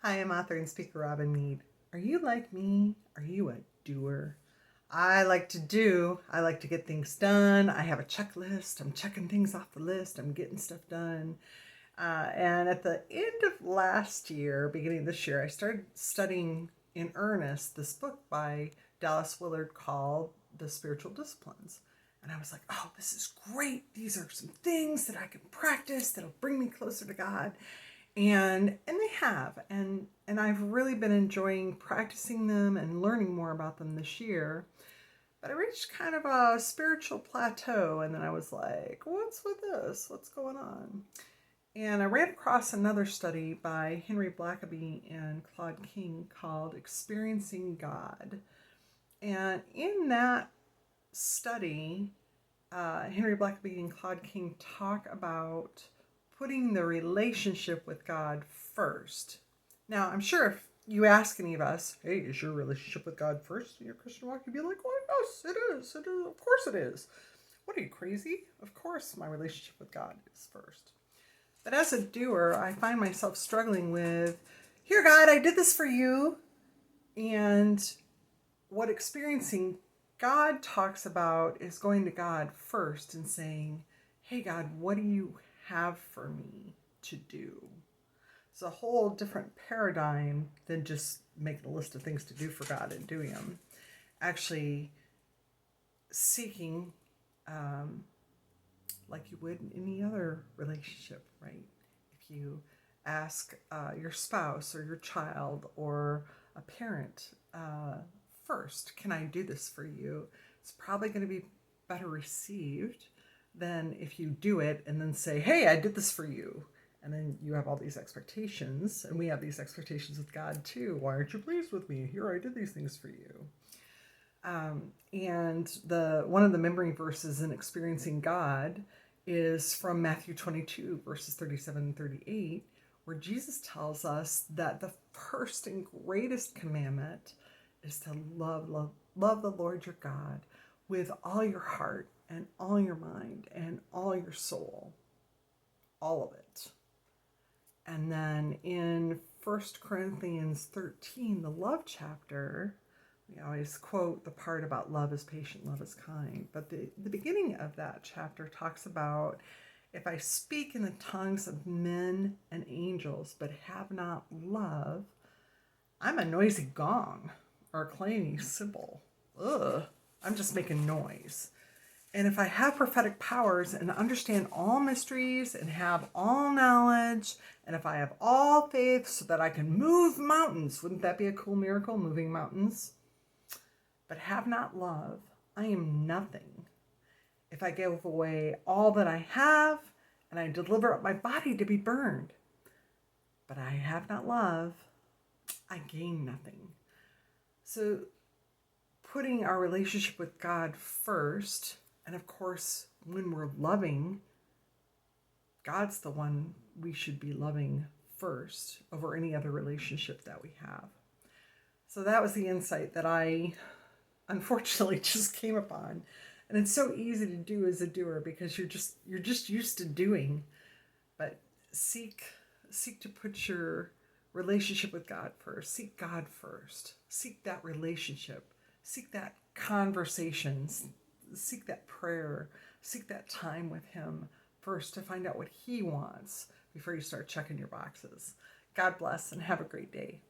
Hi, I'm author and speaker Robin Mead. Are you like me? Are you a doer? I like to do. I like to get things done. I have a checklist. I'm checking things off the list. I'm getting stuff done. And at the end of last year, beginning of this year, I started studying in earnest this book by Dallas Willard called The Spiritual Disciplines. And I was like, oh, this is great. These are some things that I can practice that'll bring me closer to God. And they have. And I've really been enjoying practicing them and learning more about them this year. But I reached kind of a spiritual plateau, and then I was like, what's with this? What's going on? And I ran across another study by Henry Blackaby and Claude King called Experiencing God. And in that study, Henry Blackaby and Claude King talk about putting the relationship with God first. Now, I'm sure if you ask any of us, hey, is your relationship with God first in your Christian walk? You'd be like, well, yes, it is. It is. Of course it is. What, are you crazy? Of course my relationship with God is first. But as a doer, I find myself struggling with, here, God, I did this for you. And what experiencing God talks about is going to God first and saying, hey, God, what do you have for me to do? It's a whole different paradigm than just making a list of things to do for God and doing them. Actually, seeking, like you would in any other relationship, right? If you ask your spouse or your child or a parent, first, can I do this for you? It's probably going to be better received than if you do it and then say, hey, I did this for you. And then you have all these expectations, and we have these expectations with God too. Why aren't you pleased with me? Here, I did these things for you. And one of the memory verses in Experiencing God is from Matthew 22, verses 37 and 38, where Jesus tells us that the first and greatest commandment is to love the Lord your God with all your heart and all your mind and all your soul, all of it. And then in 1 Corinthians 13, the love chapter, we always quote the part about love is patient, love is kind. But the beginning of that chapter talks about, if I speak in the tongues of men and angels, but have not love, I'm a noisy gong or a clanging cymbal. Ugh, I'm just making noise. And if I have prophetic powers and understand all mysteries and have all knowledge, and if I have all faith so that I can move mountains, wouldn't that be a cool miracle, moving mountains? But have not love, I am nothing. If I give away all that I have and I deliver up my body to be burned, but I have not love, I gain nothing. So putting our relationship with God first, and of course, when we're loving, God's the one we should be loving first over any other relationship that we have. So that was the insight that I unfortunately just came upon. And it's so easy to do as a doer because you're just used to doing. But seek to put your relationship with God first. Seek God first. Seek that relationship. Seek that conversation. Seek that prayer. Seek that time with Him first to find out what He wants before you start checking your boxes. God bless and have a great day.